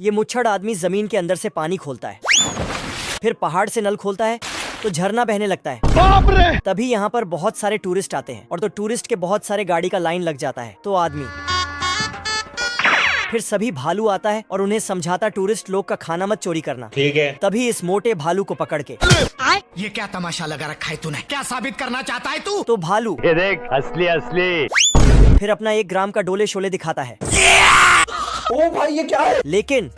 ये मुच्छड़ आदमी जमीन के अंदर से पानी खोलता है, फिर पहाड़ से नल खोलता है तो झरना बहने लगता है। बाप रे! तभी यहाँ पर बहुत सारे टूरिस्ट आते हैं और तो टूरिस्ट के बहुत सारे गाड़ी का लाइन लग जाता है। तो आदमी फिर सभी भालू आता है और उन्हें समझाता टूरिस्ट लोग का खाना मत चोरी करना। ठीक है। तभी इस मोटे भालू को पकड़ के ये क्या तमाशा लगा रखा है तूने? क्या साबित करना चाहता है तू? तो भालू ये देख असली असली। फिर अपना 1 ग्राम का डोले शोले दिखाता है। ओ भाई ये क्या है? लेकिन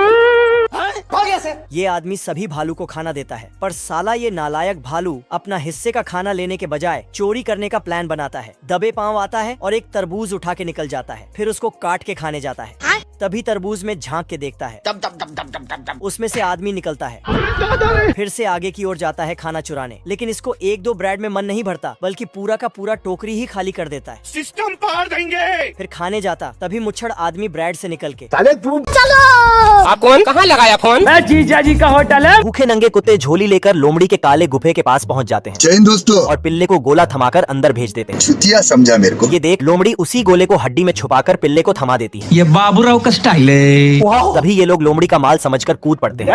ये आदमी सभी भालू को खाना देता है, पर साला ये नालायक भालू अपना हिस्से का खाना लेने के बजाय चोरी करने का प्लान बनाता है। दबे पांव आता है और एक तरबूज उठा के निकल जाता है, फिर उसको काट के खाने जाता है। तभी तरबूज में झांक के देखता है, उसमें से आदमी निकलता है। फिर से आगे की ओर जाता है खाना चुराने, लेकिन इसको 1-2 ब्रेड में मन नहीं भरता, बल्कि पूरा का पूरा टोकरी ही खाली कर देता है। सिस्टम पार देंगे। फिर खाने जाता, तभी मुच्छड़ आदमी ब्रेड से निकल के आप कौन? कहाँ लगाया फोन? मैं जीजा जी का होटल है। भूखे नंगे कुत्ते झोली लेकर लोमड़ी के काले गुफे के पास पहुंच जाते हैं। जय हिंद दोस्तों। और पिल्ले को गोला थमाकर अंदर भेज देते हैं। छुतिया समझा मेरे को। ये देख लोमड़ी उसी गोले को हड्डी में छुपाकर पिल्ले को थमा देती है। ये बाबूराव का स्टाइल है। तभी ये लोग लोमड़ी का माल समझकर कूद पड़ते हैं।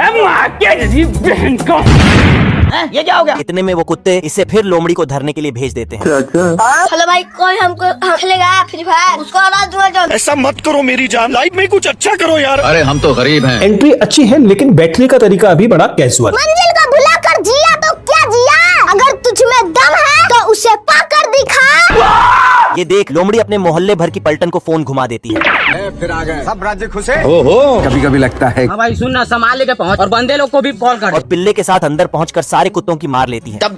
ये क्या हो गया? इतने में वो कुत्ते इसे फिर लोमड़ी को धरने के लिए भेज देते हैं। हेलो भाई, कोई हमको खेलेगा फ्री फायर, उसको आवाज दूंगा। ऐसा मत करो मेरी जान, लाइफ में कुछ अच्छा करो यार। अरे हम तो गरीब हैं। एंट्री अच्छी है लेकिन बैठने का तरीका अभी बड़ा कैजुअल। मंजिल को भुला कर जिया तो क्या जिया, अगर तुझ में दम है तो उसे पाकर दिखा। ये देख लोमड़ी अपने मोहल्ले भर की पलटन को फोन घुमा देती है। फिर आ गए सब राज्य खुश है। ओहो, कभी कभी लगता है हाँ भाई सुनना, संभाल लेके पहुँच और बंदे लोग को भी कॉल कर। और पिल्ले के साथ अंदर पहुंचकर सारे कुत्तों की मार लेती है। आज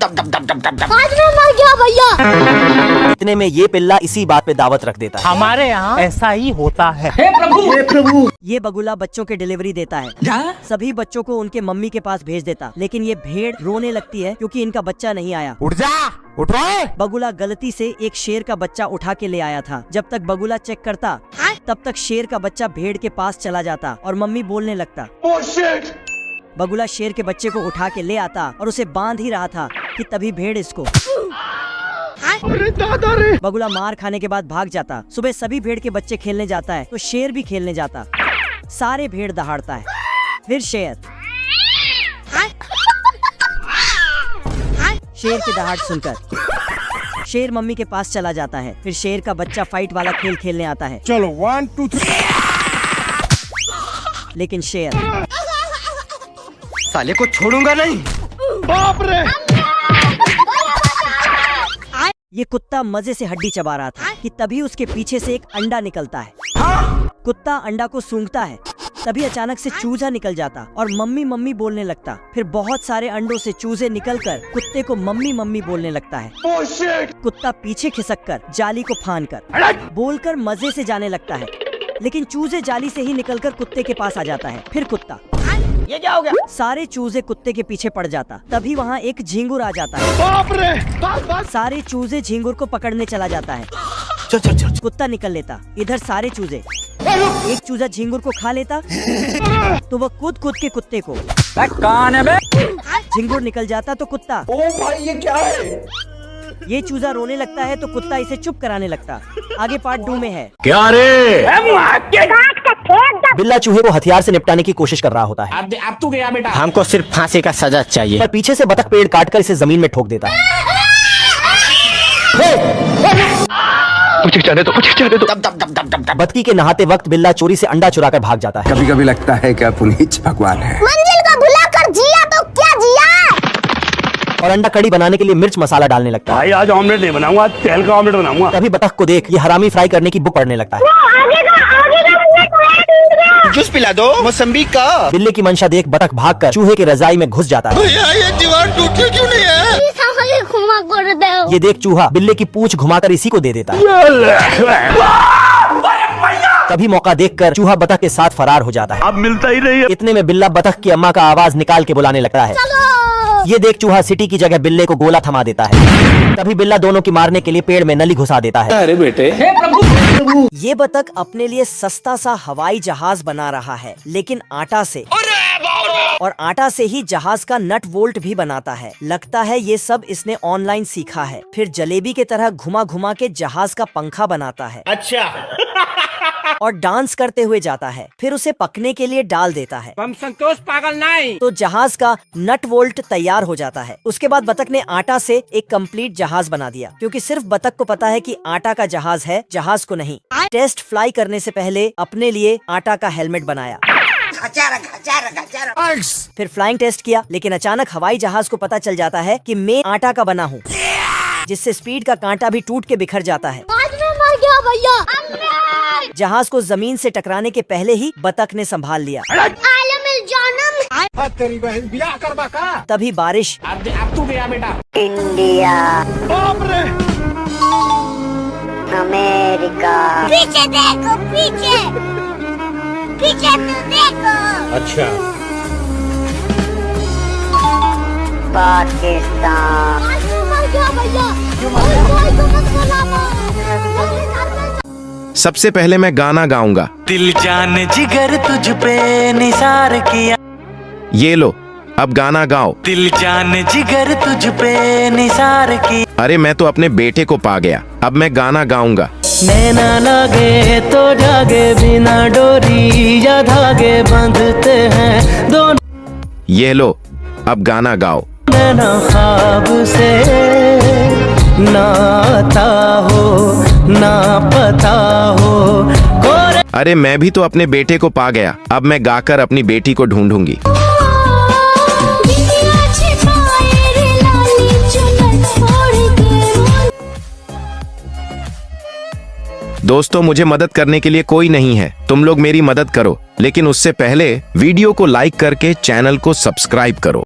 मैं मर गया भैया। इतने में ये पिल्ला इसी बात पे दावत रख देता है। हमारे यहाँ ऐसा ही होता है। हे प्रभु। ये बगुला बच्चों के डिलीवरी देता है। सभी बच्चों को उनके मम्मी के पास भेज देता, लेकिन ये भेड़ रोने लगती है क्योंकि इनका बच्चा नहीं आया। उठ जा, उठ रहे। बगुला गलती से एक शेर का बच्चा उठा के ले आया था। जब तक बगुला चेक करता, तब तक शेर का बच्चा भेड़ के पास चला जाता और मम्मी बोलने लगता। बगुला शेर के बच्चे को उठा के ले आता और उसे बांध ही रहा था कि तभी भेड़ इसको। अरे दादा रे! बगुला मार खाने के बाद भाग जाता। सुबह सभी भेड़ के बच्चे खेलने जाता है तो शेर भी खेलने जाता। सारे भेड़ दहाड़ता है। फिर शेर की दहाड़ सुनकर शेर मम्मी के पास चला जाता है। फिर शेर का बच्चा फाइट वाला खेल खेलने आता है। चलो 1 2 3। लेकिन शेर साले को छोड़ूंगा नहीं। बाप रे! ये कुत्ता मजे से हड्डी चबा रहा था कि तभी उसके पीछे से एक अंडा निकलता है। कुत्ता अंडा को सूंघता है, तभी अचानक से चूजा निकल जाता और मम्मी मम्मी बोलने लगता। फिर बहुत सारे अंडों से चूजे निकलकर कुत्ते को मम्मी मम्मी बोलने लगता है। कुत्ता पीछे खिसककर जाली को फांदकर बोलकर मजे से जाने लगता है, लेकिन चूजे जाली से ही निकलकर कुत्ते के पास आ जाता है। फिर कुत्ता ये क्या हो गया? सारे चूजे कुत्ते के पीछे पड़ जाता। तभी वहाँ एक झींगुर आ जाता है। बाप रे! सारे चूजे झींगुर को पकड़ने चला जाता है। कुत्ता निकल लेता। इधर सारे चूजे, एक चूजा झींगुर को खा लेता तो वह कूद के कुत्ते को। कौन है बे? झींगुर निकल जाता तो कुत्ता। ओ भाई ये क्या है? ये चूजा रोने लगता है तो कुत्ता इसे चुप कराने लगता। आगे पार्ट 2 में है। क्या रे? बिल्ला चूहे को हथियार से निपटाने की कोशिश कर रहा होता है। अब तू गया बेटा। हमको सिर्फ फांसी का सजा चाहिए। पर पीछे से बतख पेड़ काटकर इसे जमीन में ठोक देता है। मुझे जाने दो, मुझे जाने दो। बतखी के नहाते वक्त बिल्ला चोरी से अंडा चुराकर भाग जाता है। कभी कभी लगता है क्या पुनीत भगवान है। मंजिल को भुला कर जिया तो क्या जिया। और अंडा कड़ी बनाने के लिए मिर्च मसाला डालने लगता है। भाई आज ऑमलेट नहीं बनाऊंगा, आज तेल का ऑमलेट बनाऊंगा। तभी बतख को देख ये हरामी फ्राई करने की बुक पढ़ने लगता है। जूस पिला दो मौसम्बी का। बिल्ले की मंशा देख बतख भागकर चूहे के रजाई में घुस जाता है। भैया ये दीवार टूटी क्यों नहीं है? ये देख चूहा बिल्ले की पूंछ घुमाकर इसी को दे देता है। तभी मौका देखकर चूहा बतख के साथ फरार हो जाता है। अब मिलता ही नहीं है। इतने में बिल्ला बतख की अम्मा का आवाज निकाल के बुलाने लगता है। ये देख चूहा सिटी की जगह बिल्ले को गोला थमा देता है। तभी बिल्ला दोनों की मारने के लिए पेड़ में नली घुसा देता है। अरे बेटे, ये बतख अपने लिए सस्ता सा हवाई जहाज बना रहा है, लेकिन आटा से। और आटा से ही जहाज का नट वोल्ट भी बनाता है। लगता है ये सब इसने ऑनलाइन सीखा है। फिर जलेबी के तरह घुमा घुमा के जहाज का पंखा बनाता है। अच्छा और डांस करते हुए जाता है। फिर उसे पकने के लिए डाल देता है। हम संतोष पागल नहीं। तो जहाज का नट वोल्ट तैयार हो जाता है। उसके बाद बतख ने आटा से एक कंप्लीट जहाज बना दिया, क्योंकि सिर्फ बतख को पता है कि आटा का जहाज है, जहाज को नहीं। टेस्ट फ्लाई करने से पहले अपने लिए आटा का हेलमेट बनाया। फिर फ्लाइंग टेस्ट किया, लेकिन अचानक हवाई जहाज को पता चल जाता है कि मैं आटा का बना हूँ, जिससे स्पीड का कांटा भी टूट के बिखर जाता है। आज मैं मर गया भैया। जहाज को जमीन से टकराने के पहले ही बतख ने संभाल लिया। तेरी बहन बियाह करवा का। तभी बारिश अब तू गया बेटा। इंडिया, अमेरिका, पीछे देखो, पीछे पीछे तू देखो। अच्छा, पाकिस्तान। आज मैं मर गया भैया। कोई को मत बुलाना। सबसे पहले मैं गाना गाऊंगा। दिल जान जिगर तुझ पे निसार किया। ये लो, अब गाना गाओ। दिल जान जिगर तुझ पे निसार किया। अरे मैं तो अपने बेटे को पा गया, अब मैं गाना गाऊंगा। नैना लागे तो जागे, बिना डोरी या धागे बंधते हैं दोनों। ये लो, अब गाना गाओ। नैना ख्वाब से नाता हो ना पता हो। अरे मैं भी तो अपने बेटे को पा गया, अब मैं गाकर अपनी बेटी को ढूंढूंगी। दोस्तों, मुझे मदद करने के लिए कोई नहीं है, तुम लोग मेरी मदद करो, लेकिन उससे पहले वीडियो को लाइक करके चैनल को सब्सक्राइब करो।